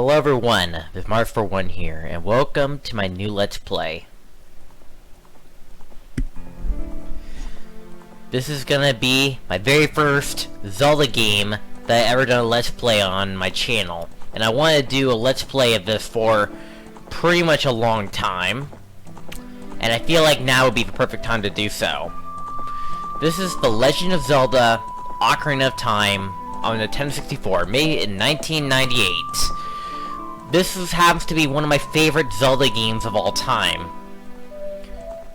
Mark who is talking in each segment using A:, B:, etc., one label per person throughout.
A: Hello everyone, Mardiman641 here, and welcome to my new Let's Play. This is gonna be my very first Zelda game that I ever done a Let's Play on my channel. And I want to do a Let's Play of this for pretty much a long time. And I feel like now would be the perfect time to do so. This is the Legend of Zelda Ocarina of Time on the Nintendo 64, made in 1998. This happens to be one of my favorite Zelda games of all time.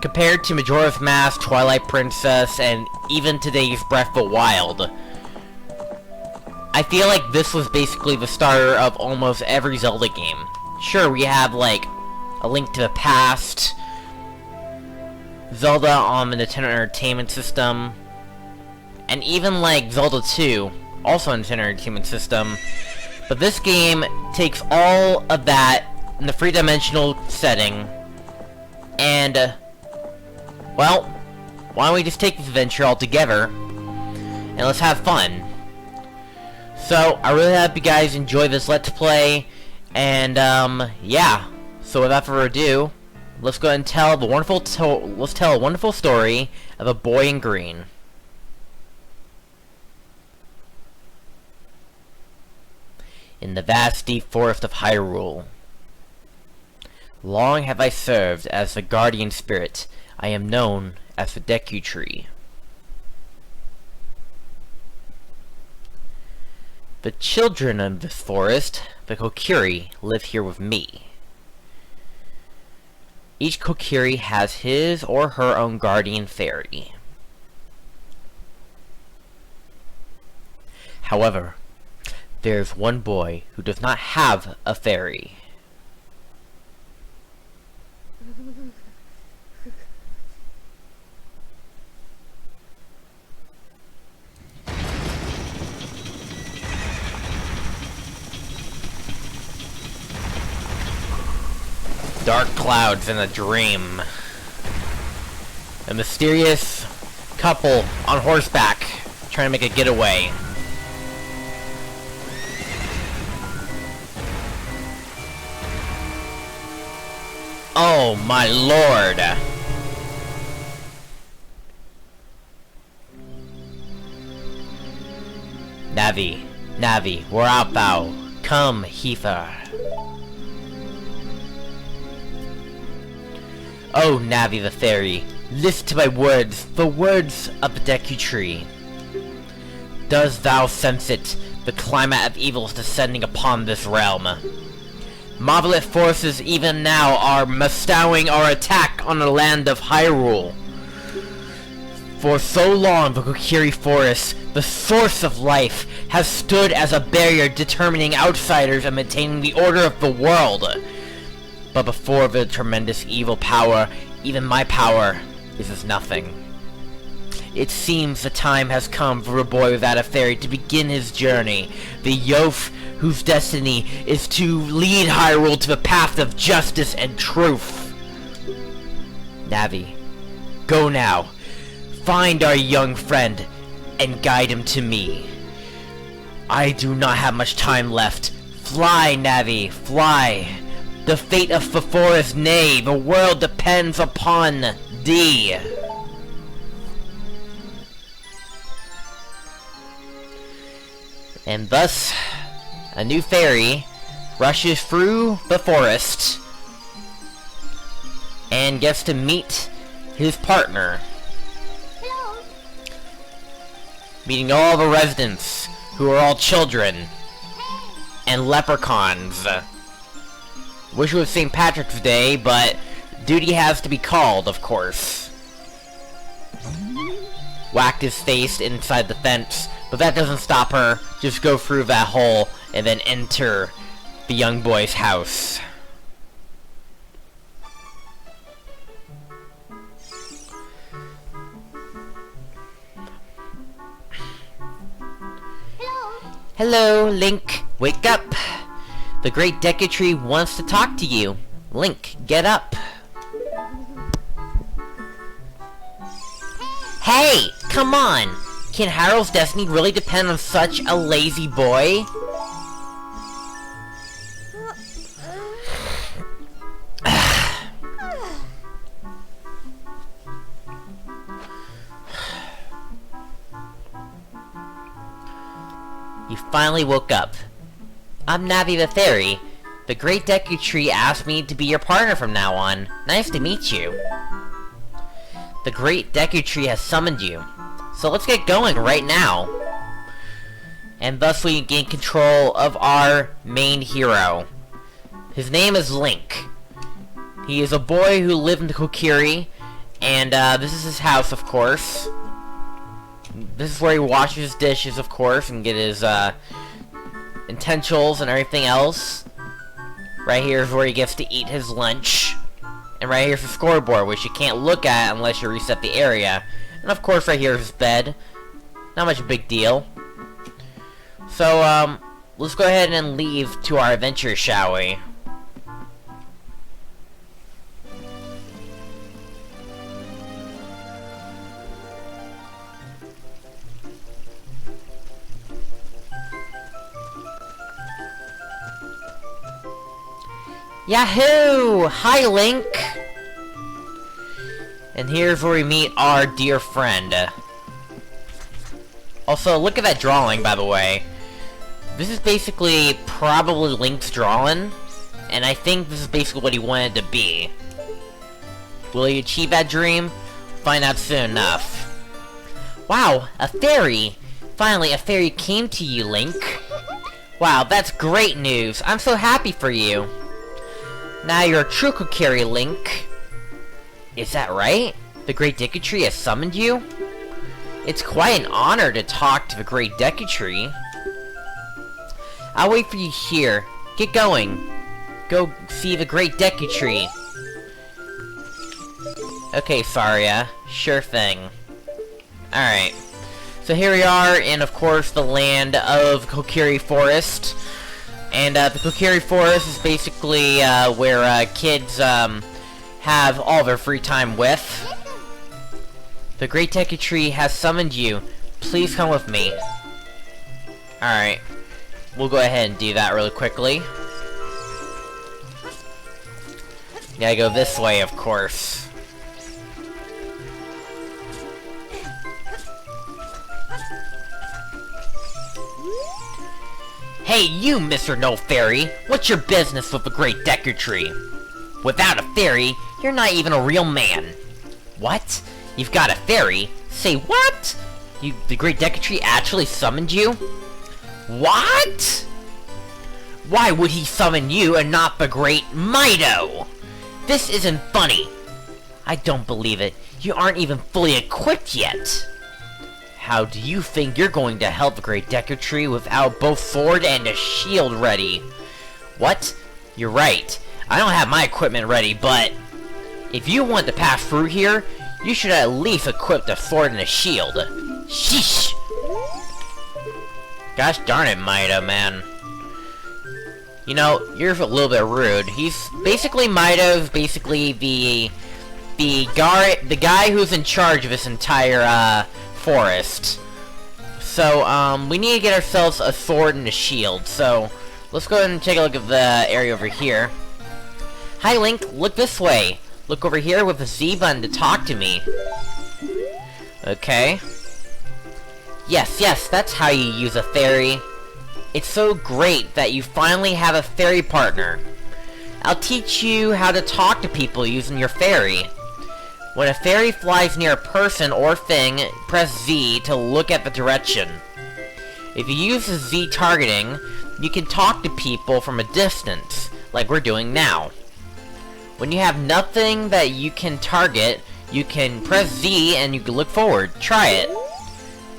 A: Compared to Majora's Mask, Twilight Princess, and even today's Breath of the Wild, I feel like this was basically the starter of almost every Zelda game. Sure, we have like A Link to the Past, Zelda on the Nintendo Entertainment System, and even like Zelda 2, also on the Nintendo Entertainment System. But this game takes all of that in the three-dimensional setting, and, well, why don't we just take this adventure all together, and let's have fun. So, I really hope you guys enjoy this Let's Play, and, yeah. So without further ado, let's go ahead and tell the let's tell a wonderful story of a boy in green. In the vast deep forest of Hyrule, long have I served as the guardian spirit. I am known as the Deku Tree. The children of this forest, the Kokiri, live here with me. Each Kokiri has his or her own guardian fairy. However, there's one boy who does not have a fairy. Dark clouds in a dream. A mysterious couple on horseback trying to make a getaway. Oh my lord! Navi, where art thou? Come hither. Oh, Navi the fairy, listen to my words, the words of the Deku Tree. Does thou sense it? The climate of evil is descending upon this realm. Marvelous forces even now are bestowing our attack on the land of Hyrule. For so long, the Kokiri Forest, the source of life, has stood as a barrier determining outsiders and maintaining the order of the world. But before the tremendous evil power, even my power is as nothing. It seems the time has come for a boy without a fairy to begin his journey. The Yof whose destiny is to lead Hyrule to the path of justice and truth. Navi, go now. Find our young friend and guide him to me. I do not have much time left. Fly, Navi, fly. The fate of the forest, nay, the world depends upon thee. And thus, a new fairy rushes through the forest and gets to meet his partner.
B: Hello.
A: Meeting all the residents, who are all children, and leprechauns. Wish it was St. Patrick's Day, but duty has to be called, of course. Whacked his face inside the fence, but that doesn't stop her. Just go through that hole and then enter the young boy's house. Hello, Link. Wake up. The great Deku Tree wants to talk to you. Link, get up. Hey, come on. Can Hyrule's destiny really depend on such a lazy boy? finally woke up. I'm Navi the Fairy. The Great Deku Tree asked me to be your partner from now on. Nice to meet you. The Great Deku Tree has summoned you. So let's get going right now. And thus we gain control of our main hero. His name is Link. He is a boy who lived in Kokiri, and this is his house, of course. This is where he washes his dishes, of course, and get his utensils and everything else. Right here is where he gets to eat his lunch. And right here's the scoreboard, which you can't look at unless you reset the area. And of course right here is his bed. Not much of a big deal. So, let's go ahead and leave to our adventure, shall we? Yahoo! Hi, Link! And here's where we meet our dear friend. Also, look at that drawing, by the way. This is basically probably Link's drawing, and I think this is basically what he wanted to be. Will he achieve that dream? Find out soon enough. Wow, a fairy! Finally, a fairy came to you, Link. Wow, that's great news. I'm so happy for you. Now you're a true Kokiri, Link. Is that right? The Great Deku Tree has summoned you? It's quite an honor to talk to the Great Deku Tree. I'll wait for you here. Get going. Go see the Great Deku Tree. Okay, Saria. Sure thing. Alright. So here we are in, of course, the land of Kokiri Forest. And the Kokiri Forest is basically where kids have all their free time with. The Great Deku Tree has summoned you. Please come with me. Alright. We'll go ahead and do that really quickly. Gotta go this way, of course. Hey, you, Mr. No Fairy! What's your business with the Great Deku Tree? Without a fairy, you're not even a real man. What? You've got a fairy? Say what? The Great Deku Tree actually summoned you? What? Why would he summon you and not the Great Mido? This isn't funny. I don't believe it. You aren't even fully equipped yet. How do you think you're going to help the Great Deku Tree without both sword and a shield ready? What? You're right. I don't have my equipment ready, but if you want to pass through here, you should at least equip the sword and a shield. Sheesh! Gosh darn it, Mido, man. You know, you're a little bit rude. Mido's basically the guy who's in charge of this entire, forest. So, we need to get ourselves a sword and a shield, so let's go ahead and take a look at the area over here. Hi, Link, look this way. Look over here with the Z button to talk to me. Okay. Yes, that's how you use a fairy. It's so great that you finally have a fairy partner. I'll teach you how to talk to people using your fairy. When a fairy flies near a person or thing, press Z to look at the direction. If you use the Z targeting, you can talk to people from a distance, like we're doing now. When you have nothing that you can target, you can press Z and you can look forward. Try it.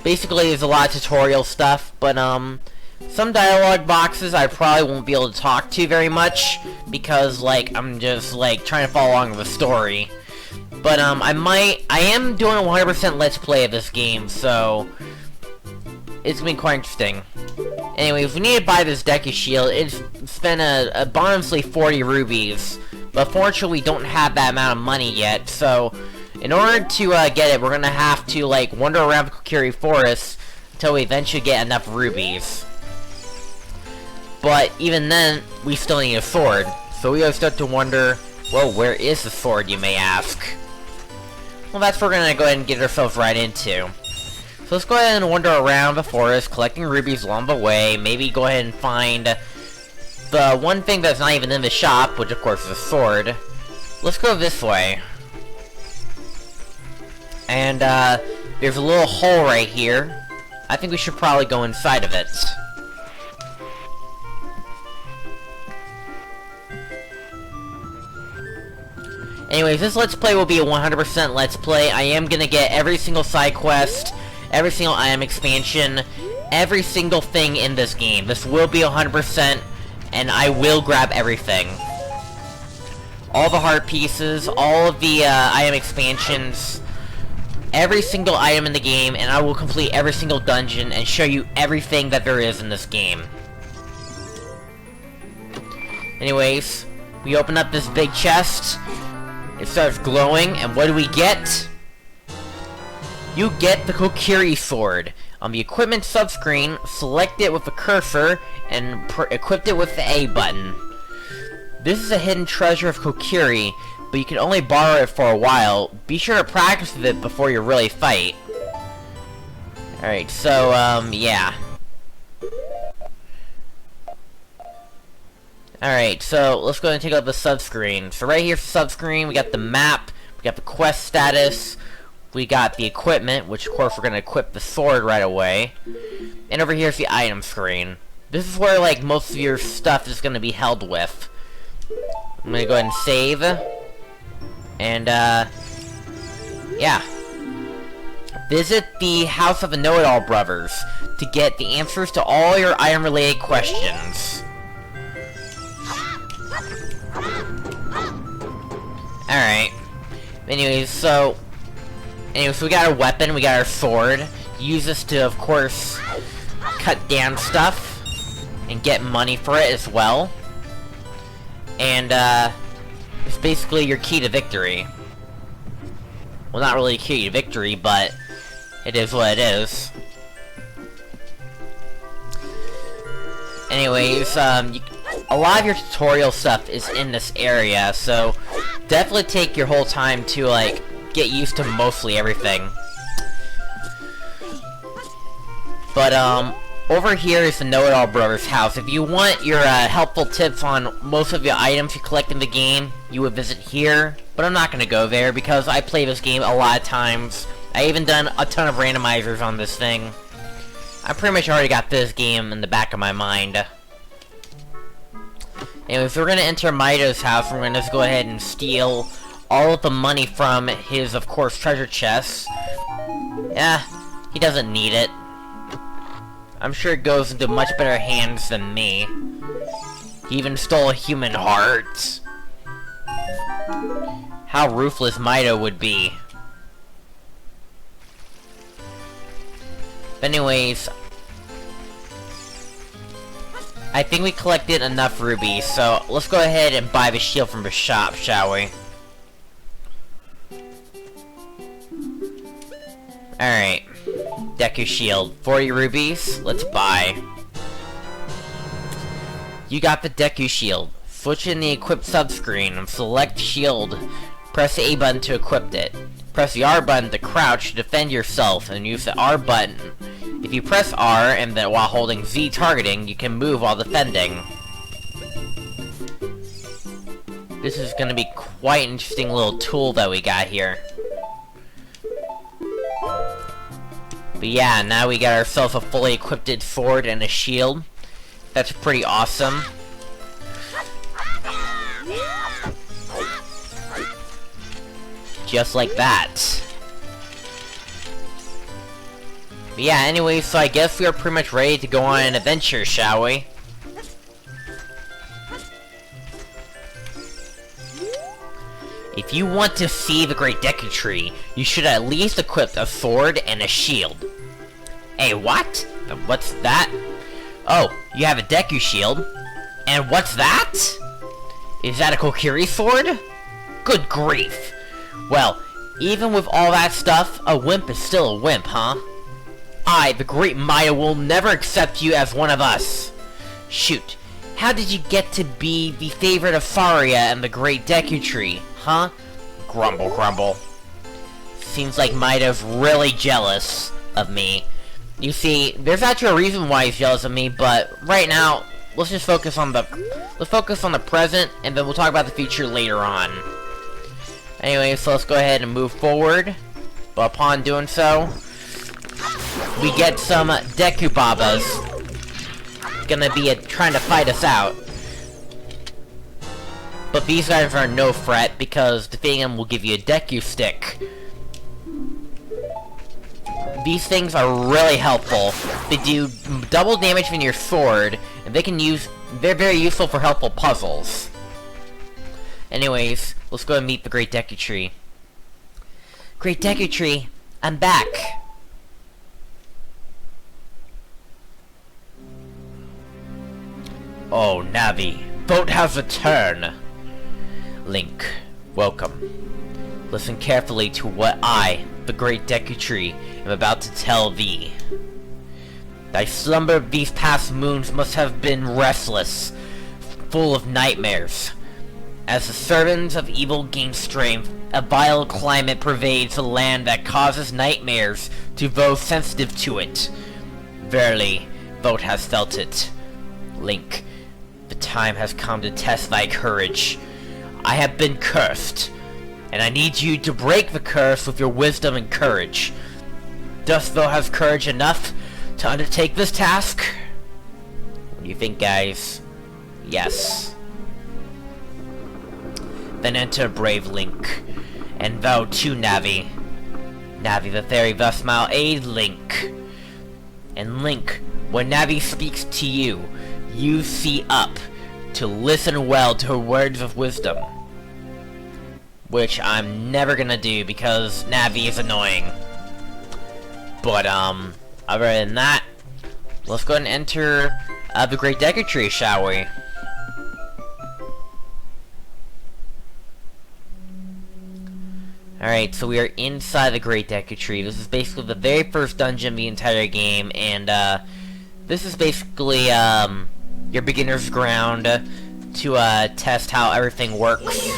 A: Basically, there's a lot of tutorial stuff, but some dialogue boxes I probably won't be able to talk to very much, because, like, I'm just, like, trying to follow along with the story. But, I am doing a 100% Let's Play of this game, so it's gonna be quite interesting. Anyways, we need to buy this Deku Shield. It's spent a bonusly 40 rubies, but fortunately we don't have that amount of money yet, so in order to get it, we're gonna have to, like, wander around the Kokiri Forest until we eventually get enough rubies. But even then, we still need a sword, so we gotta start to wonder, well, where is the sword, you may ask? Well, that's what we're gonna go ahead and get ourselves right into. So let's go ahead and wander around the forest, collecting rubies along the way. Maybe go ahead and find the one thing that's not even in the shop, which of course is a sword. Let's go this way. And there's a little hole right here. I think we should probably go inside of it. Anyways, this Let's Play will be a 100% Let's Play. I am gonna get every single side quest, every single item expansion, every single thing in this game. This will be 100%, and I will grab everything. All the heart pieces, all of the item expansions, every single item in the game, and I will complete every single dungeon and show you everything that there is in this game. Anyways, we open up this big chest. It starts glowing, and what do we get? You get the Kokiri sword. On the equipment subscreen, select it with the cursor, and equip it with the A button. This is a hidden treasure of Kokiri, but you can only borrow it for a while. Be sure to practice with it before you really fight. Alright, so, yeah. Alright, so let's go ahead and take out the subscreen. So right here's the subscreen, we got the map, we got the quest status, we got the equipment, which of course we're gonna equip the sword right away. And over here's the item screen. This is where, like, most of your stuff is gonna be held with. I'm gonna go ahead and save. And, yeah. Visit the House of the Know-It-All Brothers to get the answers to all your item-related questions. Alright. Anyways, so we got our weapon, we got our sword. Use this to, of course, cut down stuff and get money for it as well. And, it's basically your key to victory. Well, not really a key to victory, but it is what it is. Anyways, a lot of your tutorial stuff is in this area, so definitely take your whole time to, like, get used to mostly everything. But, over here is the Know-It-All Brothers house. If you want your, helpful tips on most of the items you collect in the game, you would visit here. But I'm not gonna go there, because I play this game a lot of times. I even done a ton of randomizers on this thing. I pretty much already got this game in the back of my mind. Anyways, we're gonna enter Mido's house. We're gonna just go ahead and steal all of the money from his, of course, treasure chest. Yeah, he doesn't need it. I'm sure it goes into much better hands than me. He even stole a human heart. How ruthless Mido would be. But anyways, I think we collected enough rubies, so let's go ahead and buy the shield from the shop, shall we? Alright. Deku shield. 40 rubies. Let's buy. You got the Deku shield. Switch in the equip subscreen and select shield. Press the A button to equip it. Press the R button to crouch to defend yourself, and use the R button. If you press R and then while holding Z targeting, you can move while defending. This is gonna be quite an interesting little tool that we got here. But yeah, now we got ourselves a fully equipped sword and a shield. That's pretty awesome. Just like that. But yeah, anyway, so I guess we are pretty much ready to go on an adventure, shall we? If you want to see the Great Deku Tree, you should at least equip a sword and a shield. Hey, what? What's that? Oh, you have a Deku shield. And what's that? Is that a Kokiri sword? Good grief. Well, even with all that stuff, a wimp is still a wimp, huh? I, the Great Maya, will never accept you as one of us. Shoot, how did you get to be the favorite of Faria and the Great Deku Tree, huh? Grumble, grumble. Seems like Maida's really jealous. of me. You see, there's actually a reason why he's jealous of me, but right now, let's just focus on the present, and then we'll talk about the future later on. Anyway, so let's go ahead and move forward. But upon doing so, we get some Deku Babas. Gonna be trying to fight us out. But these guys are no threat, because defeating them will give you a Deku Stick. These things are really helpful. They do double damage from your sword, and they're very useful for helpful puzzles. Anyways, let's go and meet the Great Deku Tree. Great Deku Tree, I'm back! Oh, Navi, boat has returned! Link, welcome. Listen carefully to what I, the Great Deku Tree, am about to tell thee. Thy slumber these past moons must have been restless, full of nightmares. As the servants of evil gain strength, a vile climate pervades the land that causes nightmares to those sensitive to it. Verily, Vote has felt it. Link, the time has come to test thy courage. I have been cursed, and I need you to break the curse with your wisdom and courage. Dost thou have courage enough to undertake this task? What do you think, guys? Yes. Then enter brave Link, and thou too, Navi. Navi the fairy thus shall aid Link. And Link, when Navi speaks to you, you see up to listen well to her words of wisdom. Which I'm never gonna do because Navi is annoying. But, other than that, let's go ahead and enter the Great Deku Tree, shall we? Alright, so we are inside the Great Deku Tree. This is basically the very first dungeon of the entire game, and this is basically your beginner's ground to test how everything works.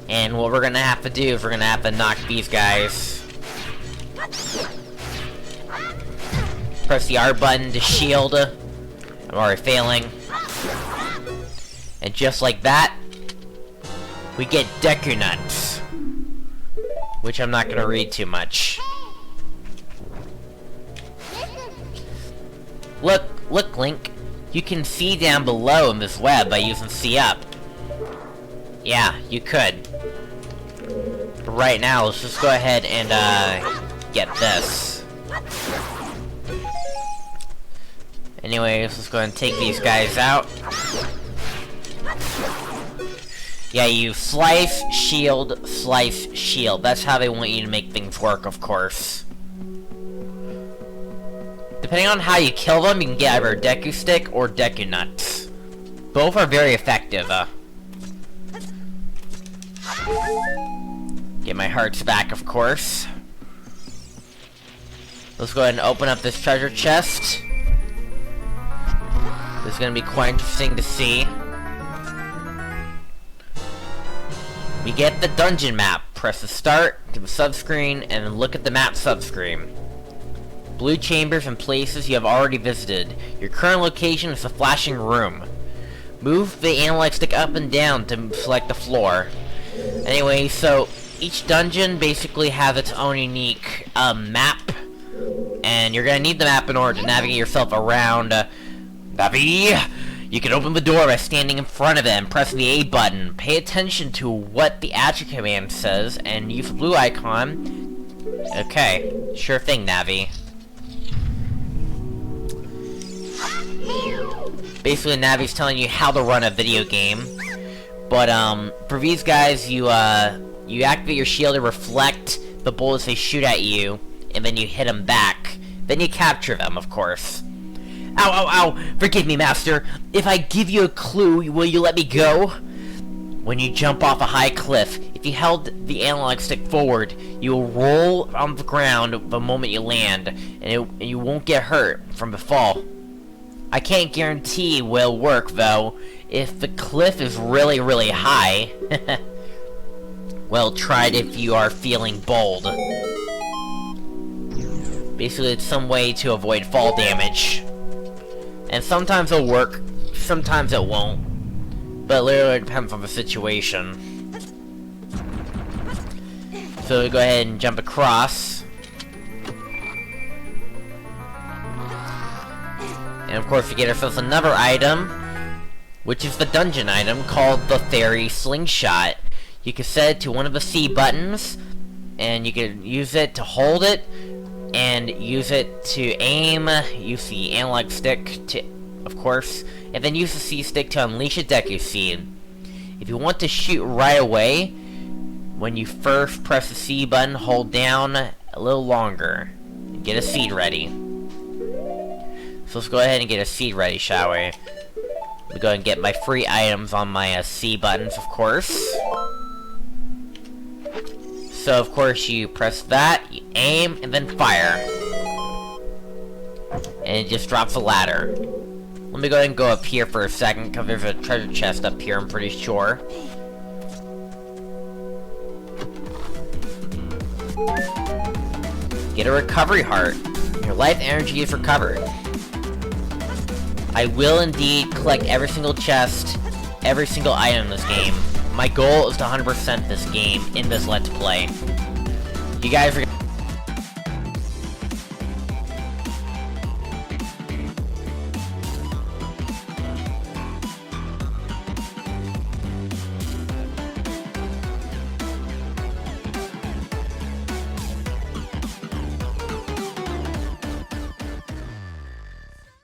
A: And what we're gonna have to do is we're gonna have to knock these guys. Press the R button to shield. I'm already failing. And just like that, we get Deku Nuts, which I'm not gonna read too much. Look, Link. You can see down below in this web by using C up. Yeah, you could. But right now, let's just go ahead and get this. Anyways, let's go ahead and take these guys out. Yeah, you slice, shield. That's how they want you to make things work, of course. Depending on how you kill them, you can get either a Deku Stick or Deku Nuts. Both are very effective. Get my hearts back, of course. Let's go ahead and open up this treasure chest. This is gonna be quite interesting to see. We get the dungeon map. Press the start to the subscreen and then look at the map subscreen. Blue chambers and places you have already visited. Your current location is the flashing room. Move the analog stick up and down to select the floor. Anyway, so each dungeon basically has its own unique map. And you're gonna need the map in order to navigate yourself around. Navi! You can open the door by standing in front of it and pressing the A button. Pay attention to what the action command says and use the blue icon. Okay, sure thing, Navi. Basically, Navi's telling you how to run a video game. But, for these guys, you activate your shield to reflect the bullets they shoot at you, and then you hit them back. Then you capture them, of course. Ow, ow, ow! Forgive me, Master. If I give you a clue, will you let me go? When you jump off a high cliff, if you held the analog stick forward, you will roll on the ground the moment you land, and you won't get hurt from the fall. I can't guarantee it will work, though. If the cliff is really, really high. Well, try it if you are feeling bold. Basically, it's some way to avoid fall damage. And sometimes it'll work, sometimes it won't. But it literally depends on the situation. So we go ahead and jump across. And of course we get ourselves another item, which is the dungeon item called the Fairy Slingshot. You can set it to one of the C buttons, and you can use it to hold it, and use it to aim, use the analog stick to, of course, and then use the C stick to unleash a Deku Seed. If you want to shoot right away, when you first press the C button, hold down a little longer, and get a seed ready. So let's go ahead and get a seed ready, shall we? Let me go ahead and get my free items on my C buttons, of course. So, of course, you press that, you aim, and then fire. And it just drops a ladder. Let me go ahead and go up here for a second, because there's a treasure chest up here, I'm pretty sure. Get a recovery heart. Your life energy is recovered. I will indeed collect every single chest, every single item in this game. My goal is to 100% this game in this Let's Play. You guys are